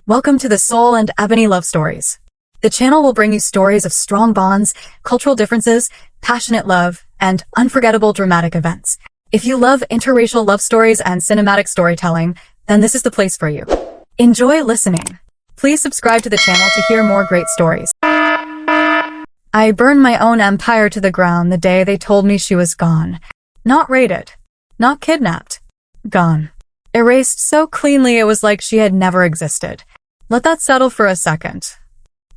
Welcome to the Soul and Ebony Love Stories. The channel will bring you stories of strong bonds, cultural differences, passionate love, and unforgettable dramatic events. If you love interracial love stories and cinematic storytelling, then this is the place for you. Enjoy listening. Please subscribe to the channel to hear more great stories. I burned my own empire to the ground the day they told me she was gone. Not raided. Not kidnapped. Gone. Erased so cleanly it was like she had never existed. Let that settle for a second.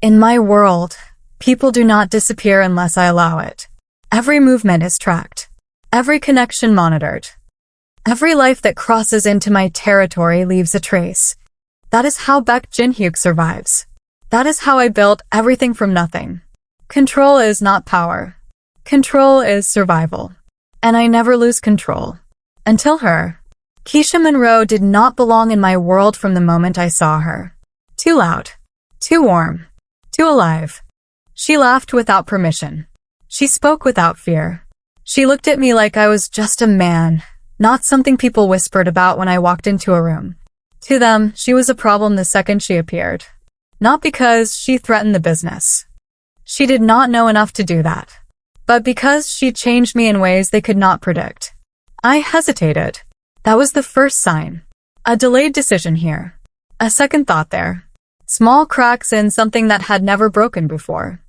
In my world, people do not disappear unless I allow it. Every movement is tracked. Every connection monitored. Every life that crosses into my territory leaves a trace. That is how Baek Jin-hyuk survives. That is how I built everything from nothing. Control is not power. Control is survival. And I never lose control. Until her. Keisha Monroe did not belong in my world from the moment I saw her. Too loud. Too warm. Too alive. She laughed without permission. She spoke without fear. She looked at me like I was just a man, not something people whispered about when I walked into a room. To them, she was a problem the second she appeared. Not because she threatened the business. She did not know enough to do that. But because she changed me in ways they could not predict. I hesitated. That was the first sign. A delayed decision here. A second thought there. Small cracks in something that had never broken before.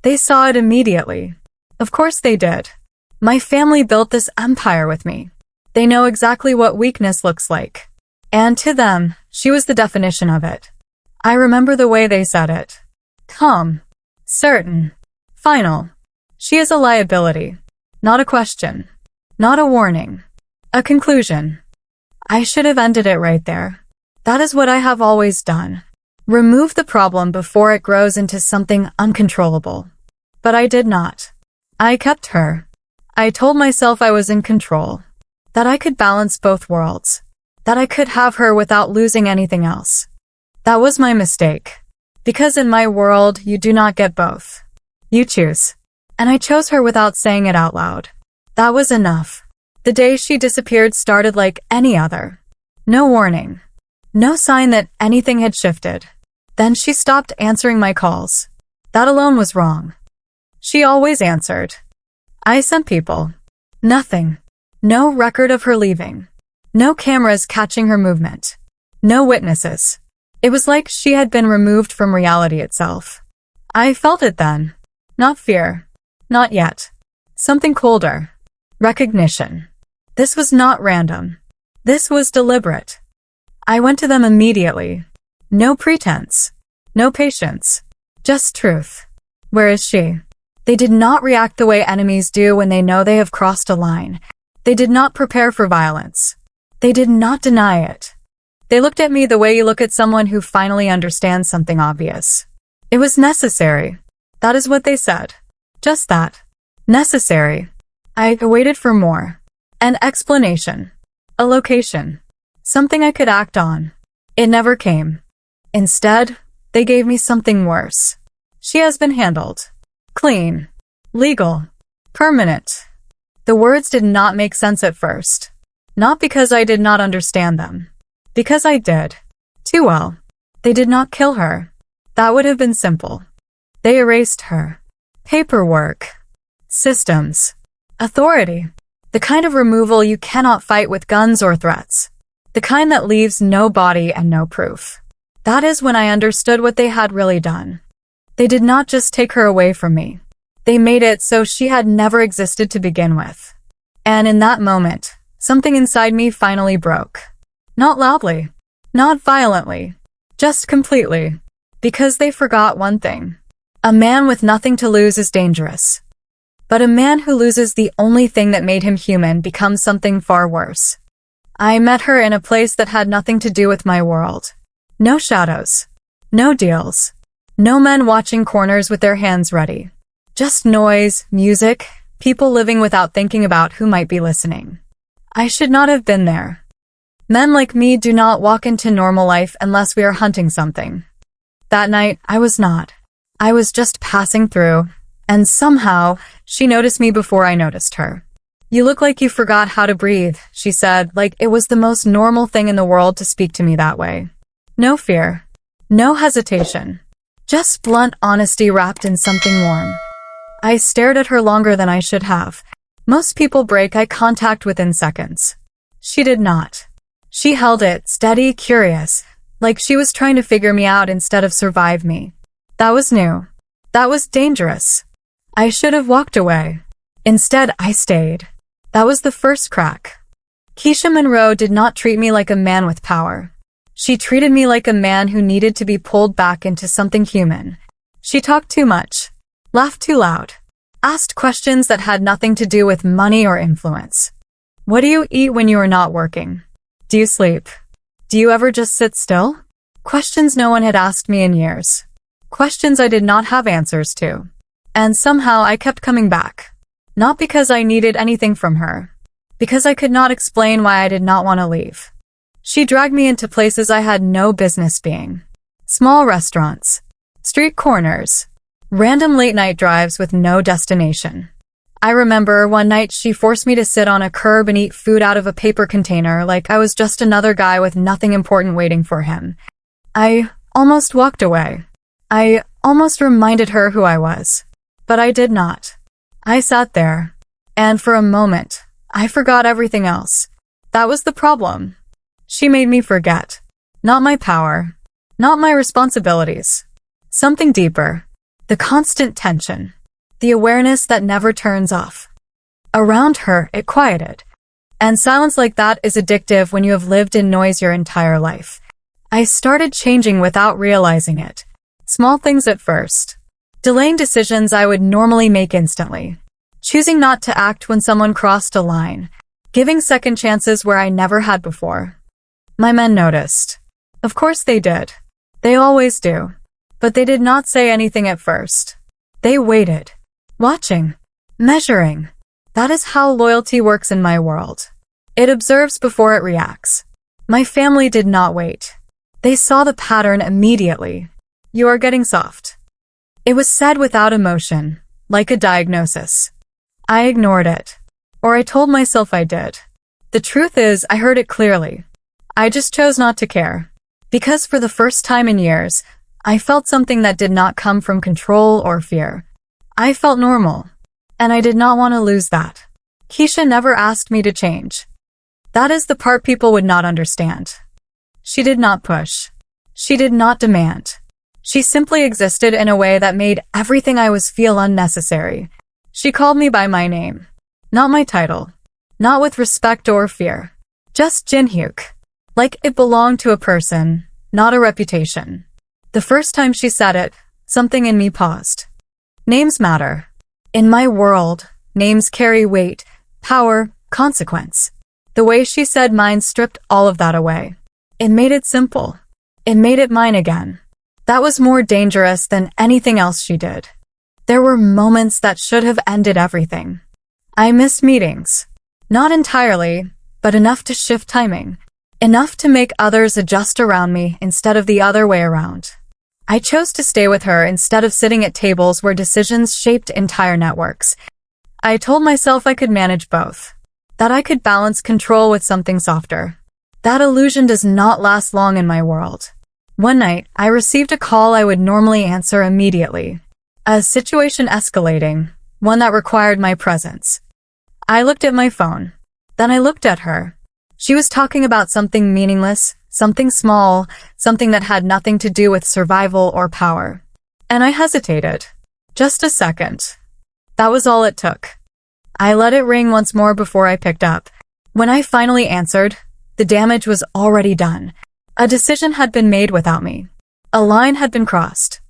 They saw it immediately. Of course they did. My family built this empire with me. They know exactly what weakness looks like. And to them, she was the definition of it. I remember the way they said it. Calm. Certain. Final. She is a liability. Not a question. Not a warning. A conclusion. I should have ended it right there. That is what I have always done. Remove the problem before it grows into something uncontrollable. But I did not. I kept her. I told myself I was in control. That I could balance both worlds. That I could have her without losing anything else. That was my mistake. Because in my world, you do not get both. You choose. And I chose her without saying it out loud. That was enough. The day she disappeared started like any other. No warning. No sign that anything had shifted. Then she stopped answering my calls. That alone was wrong. She always answered. I sent people. Nothing. No record of her leaving. No cameras catching her movement. No witnesses. It was like she had been removed from reality itself. I felt it then. Not fear. Not yet. Something colder. Recognition. This was not random. This was deliberate. I went to them immediately. No pretense. No patience. Just truth. Where is she? They did not react the way enemies do when they know they have crossed a line. They did not prepare for violence. They did not deny it. They looked at me the way you look at someone who finally understands something obvious. It was necessary. That is what they said. Just that. Necessary. I waited for more. An explanation. A location. Something I could act on. It never came. Instead, they gave me something worse. She has been handled. Clean. Legal. Permanent. The words did not make sense at first. Not because I did not understand them. Because I did. Too well. They did not kill her. That would have been simple. They erased her. Paperwork. Systems. Authority. The kind of removal you cannot fight with guns or threats. The kind that leaves no body and no proof. That is when I understood what they had really done. They did not just take her away from me. They made it so she had never existed to begin with. And in that moment, something inside me finally broke. Not loudly. Not violently. Just completely. Because they forgot one thing. A man with nothing to lose is dangerous. But a man who loses the only thing that made him human becomes something far worse. I met her in a place that had nothing to do with my world. No shadows. No deals. No men watching corners with their hands ready. Just noise, music, people living without thinking about who might be listening. I should not have been there. Men like me do not walk into normal life unless we are hunting something. That night, I was not. I was just passing through, and somehow, she noticed me before I noticed her. You look like you forgot how to breathe, she said, like it was the most normal thing in the world to speak to me that way. No fear. No hesitation. Just blunt honesty wrapped in something warm. I stared at her longer than I should have. Most people break eye contact within seconds. She did not. She held it, steady, curious, like she was trying to figure me out instead of survive me. That was new. That was dangerous. I should have walked away. Instead, I stayed. That was the first crack. Keisha Monroe did not treat me like a man with power. She treated me like a man who needed to be pulled back into something human. She talked too much, laughed too loud, asked questions that had nothing to do with money or influence. What do you eat when you are not working? Do you sleep? Do you ever just sit still? Questions no one had asked me in years. Questions I did not have answers to. And somehow I kept coming back. Not because I needed anything from her. Because I could not explain why I did not want to leave. She dragged me into places I had no business being. Small restaurants. Street corners. Random late-night drives with no destination. I remember one night she forced me to sit on a curb and eat food out of a paper container like I was just another guy with nothing important waiting for him. I almost walked away. I almost reminded her who I was. But I did not. I sat there, and for a moment, I forgot everything else. That was the problem. She made me forget. Not my power. Not my responsibilities. Something deeper. The constant tension. The awareness that never turns off. Around her, it quieted. And silence like that is addictive when you have lived in noise your entire life. I started changing without realizing it. Small things at first. Delaying decisions I would normally make instantly. Choosing not to act when someone crossed a line. Giving second chances where I never had before. My men noticed. Of course they did. They always do. But they did not say anything at first. They waited. Watching. Measuring. That is how loyalty works in my world. It observes before it reacts. My family did not wait. They saw the pattern immediately. You are getting soft. It was said without emotion, like a diagnosis. I ignored it. Or I told myself I did. The truth is, I heard it clearly. I just chose not to care. Because for the first time in years, I felt something that did not come from control or fear. I felt normal. And I did not want to lose that. Keisha never asked me to change. That is the part people would not understand. She did not push. She did not demand. She simply existed in a way that made everything I was feel unnecessary. She called me by my name. Not my title. Not with respect or fear. Just Jinhyuk. Like it belonged to a person, not a reputation. The first time she said it, something in me paused. Names matter. In my world, names carry weight, power, consequence. The way she said mine stripped all of that away. It made it simple. It made it mine again. That was more dangerous than anything else she did. There were moments that should have ended everything. I missed meetings. Not entirely, but enough to shift timing. Enough to make others adjust around me instead of the other way around. I chose to stay with her instead of sitting at tables where decisions shaped entire networks. I told myself I could manage both. That I could balance control with something softer. That illusion does not last long in my world. One night, I received a call I would normally answer immediately. A situation escalating, one that required my presence. I looked at my phone. Then I looked at her. She was talking about something meaningless, something small, something that had nothing to do with survival or power. And I hesitated. Just a second. That was all it took. I let it ring once more before I picked up. When I finally answered, the damage was already done. A decision had been made without me. A line had been crossed.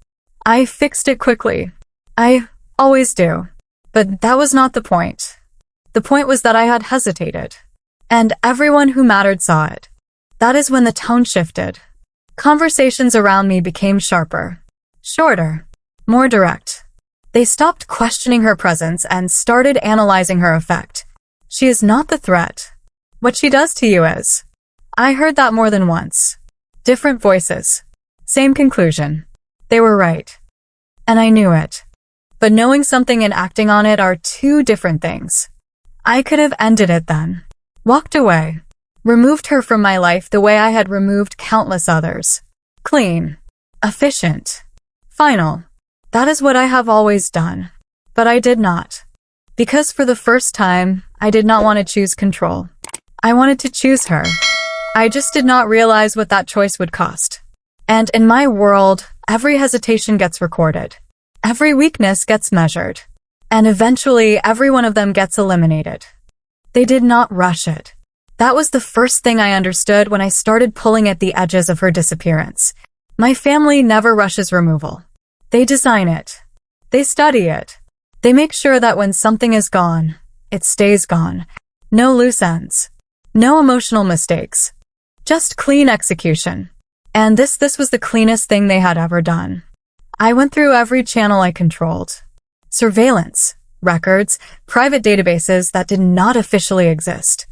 I fixed it quickly. I always do. But that was not the point. The point was that I had hesitated. And everyone who mattered saw it. That is when the tone shifted. Conversations around me became sharper. Shorter. More direct. They stopped questioning her presence and started analyzing her effect. She is not the threat. What she does to you is. I heard that more than once. Different voices. Same conclusion. They were right. And I knew it. But knowing something and acting on it are two different things. I could have ended it then. Walked away. Removed her from my life the way I had removed countless others. Clean. Efficient. Final. That is what I have always done. But I did not. Because for the first time, I did not want to choose control. I wanted to choose her. I just did not realize what that choice would cost. And in my world, every hesitation gets recorded. Every weakness gets measured. And eventually, every one of them gets eliminated. They did not rush it. That was the first thing I understood when I started pulling at the edges of her disappearance. My family never rushes removal. They design it. They study it. They make sure that when something is gone, it stays gone. No loose ends. No emotional mistakes. Just clean execution. And this was the cleanest thing they had ever done. I went through every channel I controlled. Surveillance, records, private databases that did not officially exist.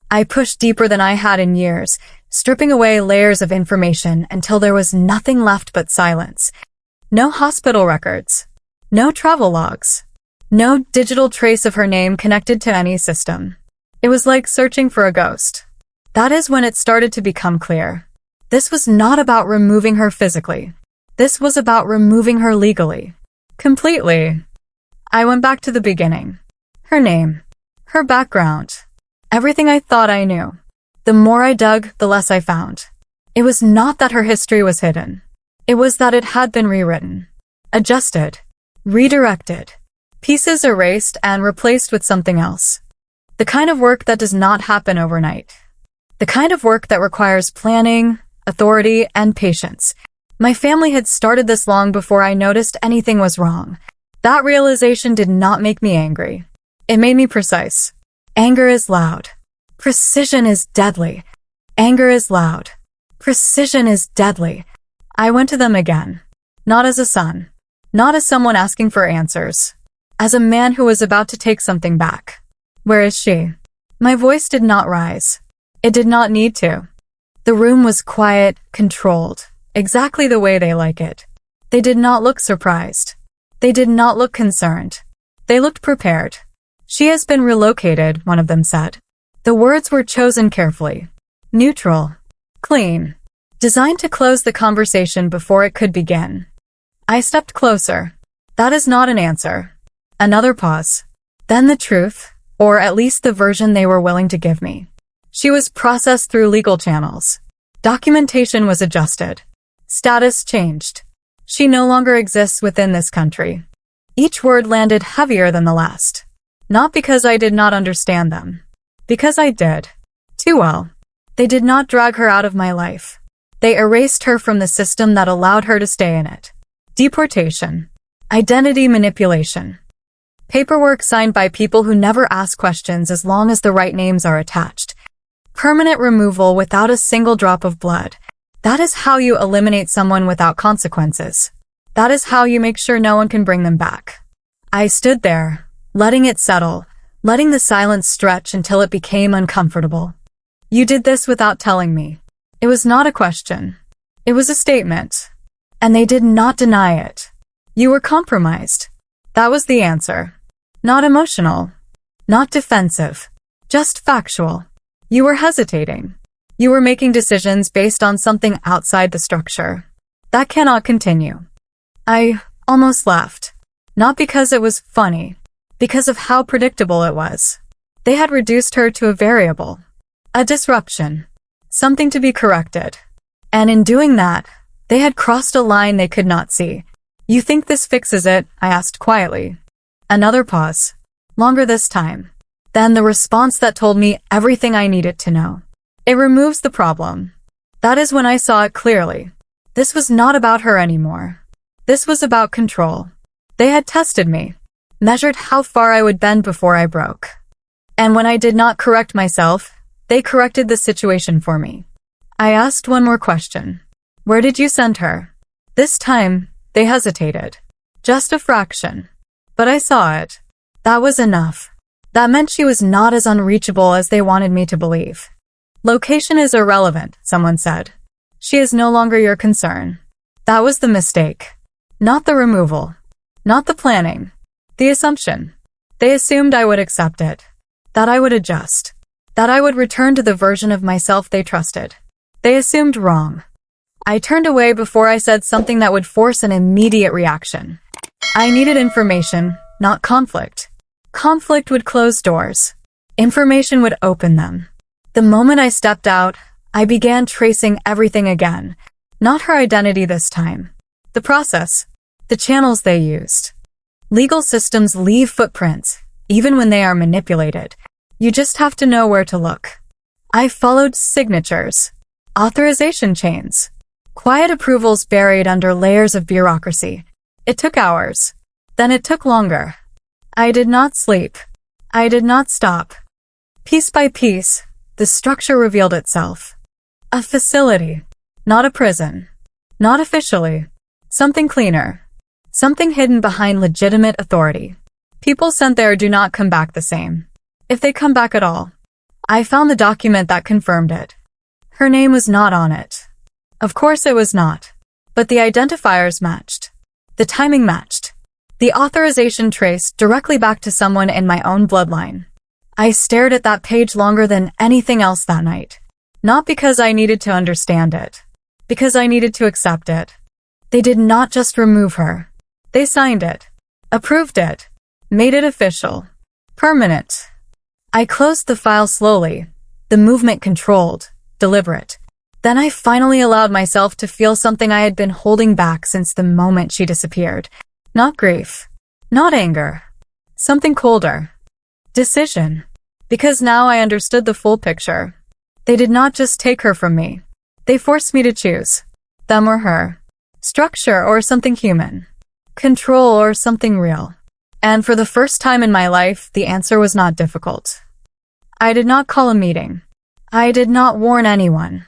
I pushed deeper than I had in years, stripping away layers of information until there was nothing left but silence. No hospital records. No travel logs. No digital trace of her name connected to any system. It was like searching for a ghost. That is when it started to become clear. This was not about removing her physically. This was about removing her legally. Completely. I went back to the beginning. Her name. Her background. Everything I thought I knew. The more I dug, the less I found. It was not that her history was hidden. It was that it had been rewritten. Adjusted. Redirected. Pieces erased and replaced with something else. The kind of work that does not happen overnight. The kind of work that requires planning, authority, and patience. My family had started this long before I noticed anything was wrong. That realization did not make me angry. It made me precise. Anger is loud. Precision is deadly. Anger is loud. Precision is deadly. I went to them again. Not as a son. Not as someone asking for answers. As a man who was about to take something back. Where is she? My voice did not rise. It did not need to. The room was quiet, controlled, exactly the way they like it. They did not look surprised. They did not look concerned. They looked prepared. She has been relocated, one of them said. The words were chosen carefully. Neutral. Clean. Designed to close the conversation before it could begin. I stepped closer. That is not an answer. Another pause. Then the truth, or at least the version they were willing to give me. She was processed through legal channels. Documentation was adjusted. Status changed. She no longer exists within this country. Each word landed heavier than the last. Not because I did not understand them. Because I did. Too well. They did not drag her out of my life. They erased her from the system that allowed her to stay in it. Deportation. Identity manipulation. Paperwork signed by people who never ask questions as long as the right names are attached. Permanent removal without a single drop of blood. That is how you eliminate someone without consequences. That is how you make sure no one can bring them back. I stood there, letting it settle, letting the silence stretch until it became uncomfortable. You did this without telling me. It was not a question. It was a statement. And they did not deny it. You were compromised. That was the answer. Not emotional. Not defensive. Just factual. You were hesitating. You were making decisions based on something outside the structure. That cannot continue. I almost laughed. Not because it was funny. Because of how predictable it was. They had reduced her to a variable. A disruption. Something to be corrected. And in doing that, they had crossed a line they could not see. You think this fixes it? I asked quietly. Another pause. Longer this time. Then the response that told me everything I needed to know. It removes the problem. That is when I saw it clearly. This was not about her anymore. This was about control. They had tested me. Measured how far I would bend before I broke. And when I did not correct myself, they corrected the situation for me. I asked one more question. Where did you send her? This time, they hesitated. Just a fraction. But I saw it. That was enough. That meant she was not as unreachable as they wanted me to believe. Location is irrelevant, someone said. She is no longer your concern. That was the mistake. Not the removal. Not the planning. The assumption. They assumed I would accept it. That I would adjust. That I would return to the version of myself they trusted. They assumed wrong. I turned away before I said something that would force an immediate reaction. I needed information, not conflict. Conflict would close doors. Information would open them. The moment I stepped out, I began tracing everything again. Not her identity this time. The process. The channels they used. Legal systems leave footprints, even when they are manipulated. You just have to know where to look. I followed signatures, authorization chains, quiet approvals buried under layers of bureaucracy. It took hours. Then it took longer. I did not sleep. I did not stop. Piece by piece, the structure revealed itself. A facility, not a prison. Not officially. Something cleaner. Something hidden behind legitimate authority. People sent there do not come back the same. If they come back at all. I found the document that confirmed it. Her name was not on it. Of course it was not. But the identifiers matched. The timing matched. The authorization traced directly back to someone in my own bloodline. I stared at that page longer than anything else that night. Not because I needed to understand it. Because I needed to accept it. They did not just remove her. They signed it. Approved it. Made it official. Permanent. I closed the file slowly. The movement controlled. Deliberate. Then I finally allowed myself to feel something I had been holding back since the moment she disappeared. Not grief. Not anger. Something colder. Decision. Because now I understood the full picture. They did not just take her from me. They forced me to choose. Them or her. Structure or something human. Control or something real. And for the first time in my life, the answer was not difficult. I did not call a meeting. I did not warn anyone.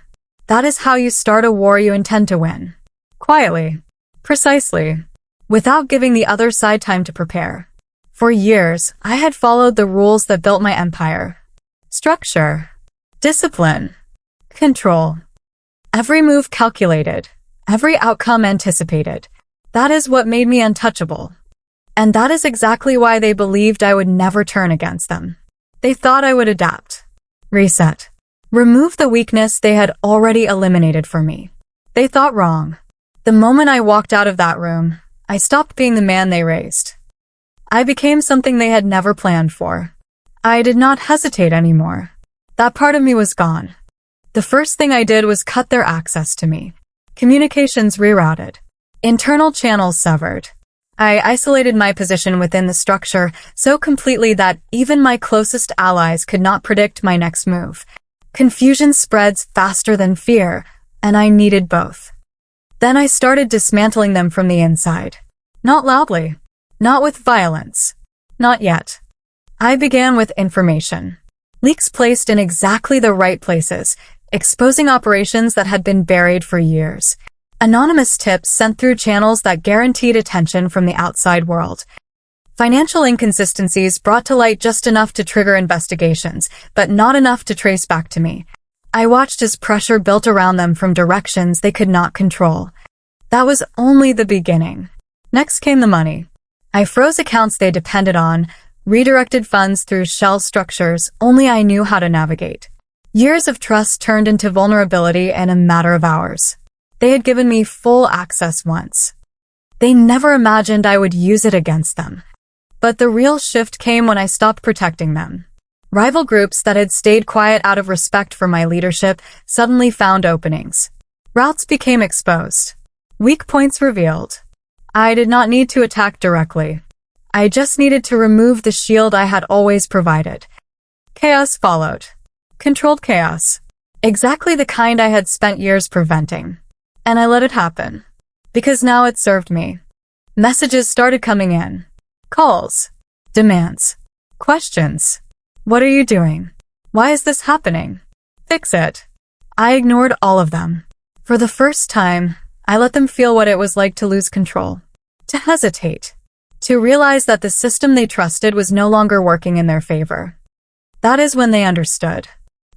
That is how you start a war you intend to win. Quietly. Precisely. Without giving the other side time to prepare. For years, I had followed the rules that built my empire. Structure. Discipline. Control. Every move calculated. Every outcome anticipated. That is what made me untouchable. And that is exactly why they believed I would never turn against them. They thought I would adapt. Reset. Remove the weakness they had already eliminated for me. They thought wrong. The moment I walked out of that room, I stopped being the man they raised. I became something they had never planned for. I did not hesitate anymore. That part of me was gone. The first thing I did was cut their access to me. Communications rerouted. Internal channels severed. I isolated my position within the structure so completely that even my closest allies could not predict my next move. Confusion spreads faster than fear, and I needed both. Then I started dismantling them from the inside. Not loudly. Not with violence. Not yet. I began with information. Leaks placed in exactly the right places, exposing operations that had been buried for years. Anonymous tips sent through channels that guaranteed attention from the outside world. Financial inconsistencies brought to light just enough to trigger investigations, but not enough to trace back to me. I watched as pressure built around them from directions they could not control. That was only the beginning. Next came the money. I froze accounts they depended on, redirected funds through shell structures only I knew how to navigate. Years of trust turned into vulnerability in a matter of hours. They had given me full access once. They never imagined I would use it against them. But the real shift came when I stopped protecting them. Rival groups that had stayed quiet out of respect for my leadership suddenly found openings. Routes became exposed. Weak points revealed. I did not need to attack directly. I just needed to remove the shield I had always provided. Chaos followed. Controlled chaos. Exactly the kind I had spent years preventing. And I let it happen. Because now it served me. Messages started coming in. Calls. Demands. Questions. What are you doing? Why is this happening? Fix it. I ignored all of them. For the first time, I let them feel what it was like to lose control. To hesitate. To realize that the system they trusted was no longer working in their favor. That is when they understood.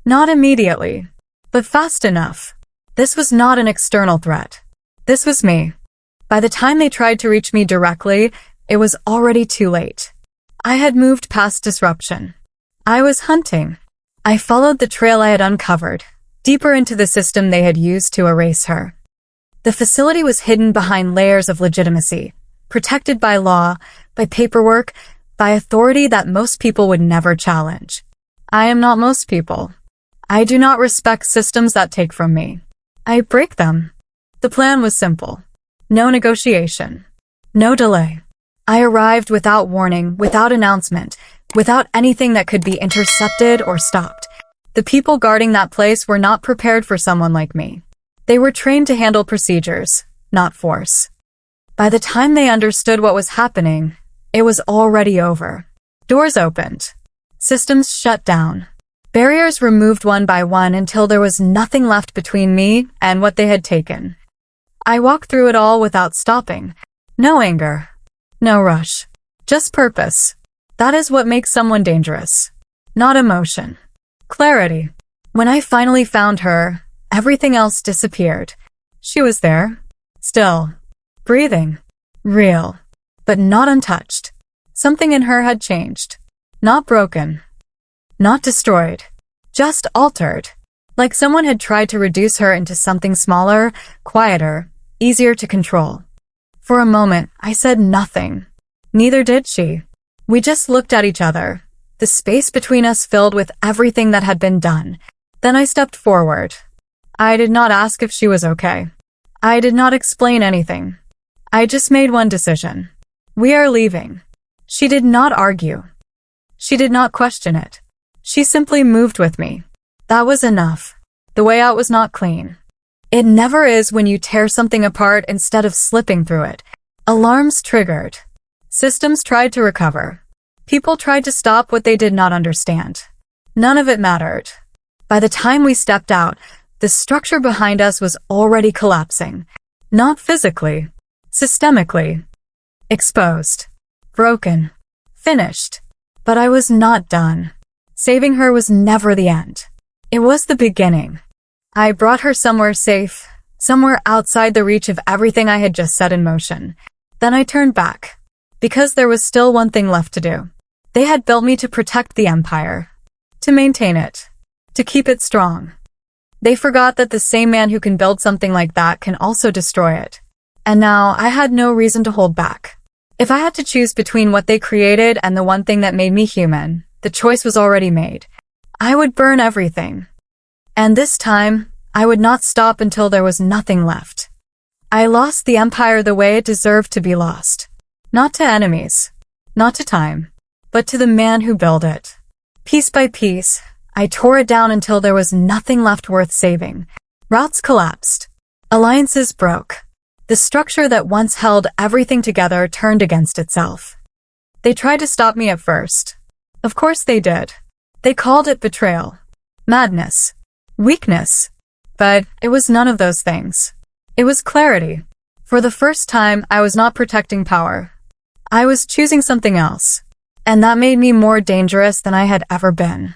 Not immediately, but fast enough. This was not an external threat. This was me. By the time they tried to reach me directly, it was already too late. I had moved past disruption. I was hunting. I followed the trail I had uncovered, deeper into the system they had used to erase her. The facility was hidden behind layers of legitimacy, protected by law, by paperwork, by authority that most people would never challenge. I am not most people. I do not respect systems that take from me. I break them. The plan was simple. No negotiation. No delay. I arrived without warning, without announcement, without anything that could be intercepted or stopped. The people guarding that place were not prepared for someone like me. They were trained to handle procedures, not force. By the time they understood what was happening, it was already over. Doors opened. Systems shut down. Barriers removed one by one until there was nothing left between me and what they had taken. I walked through it all without stopping. No anger. No rush. Just purpose. That is what makes someone dangerous. Not emotion. Clarity. When I finally found her, everything else disappeared. She was there. Still. Breathing. Real. But not untouched. Something in her had changed. Not broken. Not destroyed. Just altered. Like someone had tried to reduce her into something smaller, quieter, easier to control. For a moment, I said nothing. Neither did she. We just looked at each other, the space between us filled with everything that had been done. Then I stepped forward. I did not ask if she was okay. I did not explain anything. I just made one decision. We are leaving. She did not argue. She did not question it. She simply moved with me. That was enough. The way out was not clean. It never is when you tear something apart instead of slipping through it. Alarms triggered. Systems tried to recover. People tried to stop what they did not understand. None of it mattered. By the time we stepped out, the structure behind us was already collapsing. Not physically. Systemically. Exposed. Broken. Finished. But I was not done. Saving her was never the end. It was the beginning. I brought her somewhere safe, somewhere outside the reach of everything I had just set in motion. Then I turned back. Because there was still one thing left to do. They had built me to protect the empire. To maintain it. To keep it strong. They forgot that the same man who can build something like that can also destroy it. And now I had no reason to hold back. If I had to choose between what they created and the one thing that made me human, the choice was already made. I would burn everything. And this time, I would not stop until there was nothing left. I lost the empire the way it deserved to be lost. Not to enemies, not to time, but to the man who built it. Piece by piece, I tore it down until there was nothing left worth saving. Routes collapsed. Alliances broke. The structure that once held everything together turned against itself. They tried to stop me at first. Of course they did. They called it betrayal, madness, weakness. But it was none of those things. It was clarity. For the first time, I was not protecting power. I was choosing something else. And that made me more dangerous than I had ever been.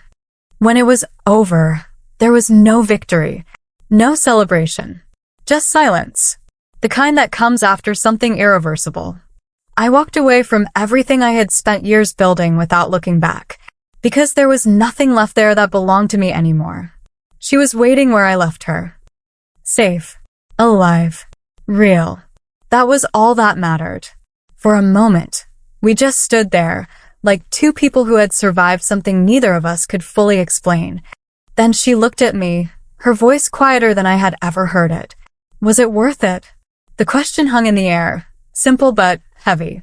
When it was over, there was no victory, no celebration, just silence. The kind that comes after something irreversible. I walked away from everything I had spent years building without looking back, because there was nothing left there that belonged to me anymore. She was waiting where I left her. Safe, alive, real. That was all that mattered. For a moment, we just stood there, like two people who had survived something neither of us could fully explain. Then she looked at me, her voice quieter than I had ever heard it. Was it worth it? The question hung in the air, simple but heavy.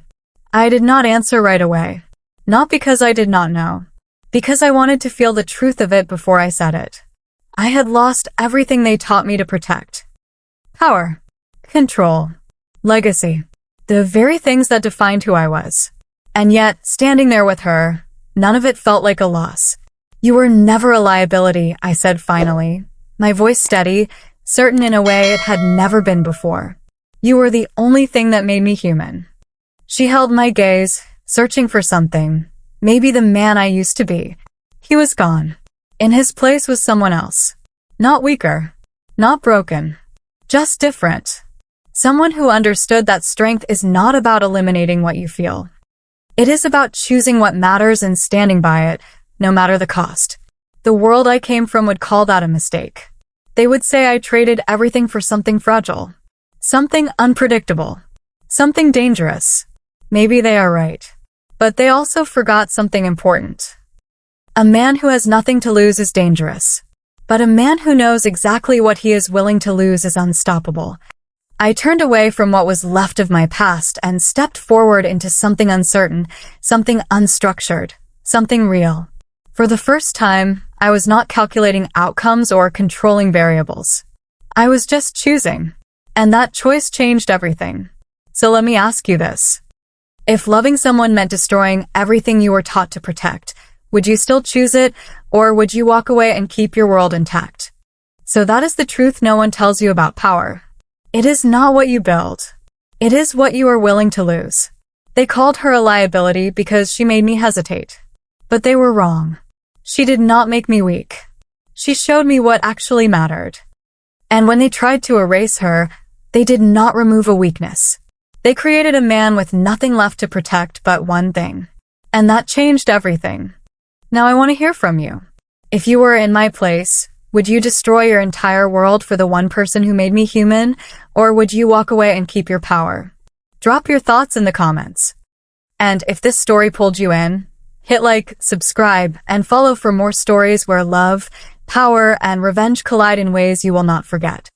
I did not answer right away. Not because I did not know. Because I wanted to feel the truth of it before I said it. I had lost everything they taught me to protect. Power. Control. Legacy. The very things that defined who I was. And yet, standing there with her, none of it felt like a loss. You were never a liability, I said finally, my voice steady, certain in a way it had never been before. You were the only thing that made me human. She held my gaze, searching for something. Maybe the man I used to be. He was gone. In his place was someone else. Not weaker. Not broken. Just different. Someone who understood that strength is not about eliminating what you feel. It is about choosing what matters and standing by it, no matter the cost. The world I came from would call that a mistake. They would say I traded everything for something fragile. Something unpredictable. Something dangerous. Maybe they are right. But they also forgot something important. A man who has nothing to lose is dangerous. But a man who knows exactly what he is willing to lose is unstoppable. I turned away from what was left of my past and stepped forward into something uncertain, something unstructured, something real. For the first time, I was not calculating outcomes or controlling variables. I was just choosing. And that choice changed everything. So let me ask you this. If loving someone meant destroying everything you were taught to protect, would you still choose it, or would you walk away and keep your world intact? So that is the truth no one tells you about power. It is not what you build. It is what you are willing to lose. They called her a liability because she made me hesitate. But they were wrong. She did not make me weak. She showed me what actually mattered. And when they tried to erase her, they did not remove a weakness. They created a man with nothing left to protect but one thing. And that changed everything. Now I want to hear from you. If you were in my place, would you destroy your entire world for the one person who made me human, or would you walk away and keep your power? Drop your thoughts in the comments. And if this story pulled you in, hit like, subscribe, and follow for more stories where love, power, and revenge collide in ways you will not forget.